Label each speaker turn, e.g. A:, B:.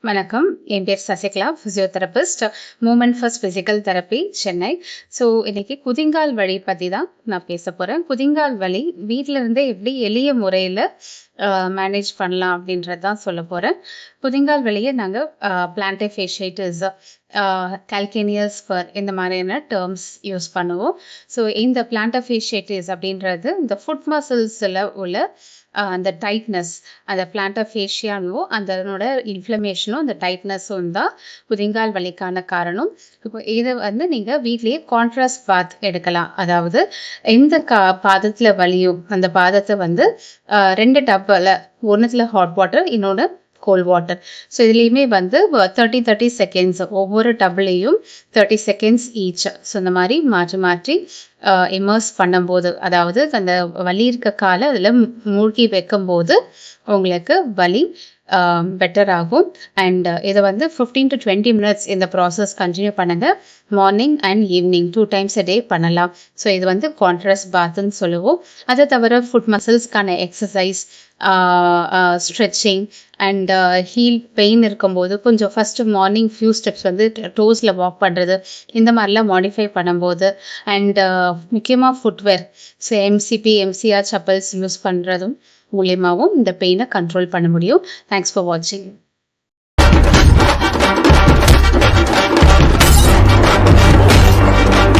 A: வணக்கம். என் பேர் Sasikala, physiotherapist, moment first physical therapy, Chennai. So இன்னைக்கு குதிங்கால் வலி பற்றி தான் நான் பேச போகிறேன். குதிங்கால் வலி வீட்டில் இருந்தே எப்படி எளிய முறையில் மேனேஜ் பண்ணலாம் அப்படின்றது தான் சொல்ல போகிறேன். குதிங்கால் வலியை நாங்கள் பிளான்டர் ஃபேஷியைட்டிஸ், கால்கேனியஸ் ஃபர் இந்த மாதிரியான டேர்ம்ஸ் யூஸ் பண்ணுவோம். ஸோ இந்த பிளான்டர் ஃபேஷியைட்டிஸ் அப்படின்றது இந்த ஃபுட் மசில்ஸில் உள்ள அந்த டைட்னஸ், அந்த பிளான்டர் ஃபேஷியானோ அதனோட இன்ஃப்ளமேஷனும் அந்த டைட்னஸும் தான் குதிங்கால் வலிக்கான காரணம். இப்போ இதை நீங்கள் வீட்லேயே கான்ட்ராஸ்ட் பாத் எடுக்கலாம். அதாவது எந்த பாதத்தில் வலியோ அந்த பாதத்தை 2 டப்பில், ஒன்றுத்தில் ஹாட் வாட்டர், இன்னொன்று கோல்ட் வாட்டர். ஸோ இதுலேயுமே 30 செகண்ட்ஸ், ஒவ்வொரு டப்லையும் 30 செகண்ட்ஸ் ஈச். ஸோ இந்த மாதிரி மாற்றி மாற்றி இமர்ஸ் பண்ணும்போது, அதாவது அந்த வலி இருக்க காலை அதில் மூழ்கி வைக்கும்போது உங்களுக்கு வலி பெட்டர் ஆகும். அண்ட் இதை 15 to 20 மினிட்ஸ் இந்த ப்ராசஸ் கண்டினியூ பண்ணுங்கள். Morning and evening 2 times a day பண்ணலாம். ஸோ இது கான்ட்ராஸ்ட் பாத்துன்னு சொல்லுவோம். அதை தவிர ஃபுட் மசில்ஸ்க்கான exercise, stretching and heel pain இருக்கும்போது கொஞ்சம் ஃபஸ்ட்டு மார்னிங் ஃபியூ ஸ்டெப்ஸ் டோஸில் வாக் பண்ணுறது, இந்த மாதிரிலாம் மாடிஃபை பண்ணும்போது, அண்ட் முக்கியமாக footwear, so MCP, MCR chappals use பண்ணுறதும் மூலியமாகவும் இந்த பெயினை கண்ட்ரோல் பண்ண முடியும். தேங்க்ஸ் ஃபார் வாட்சிங்.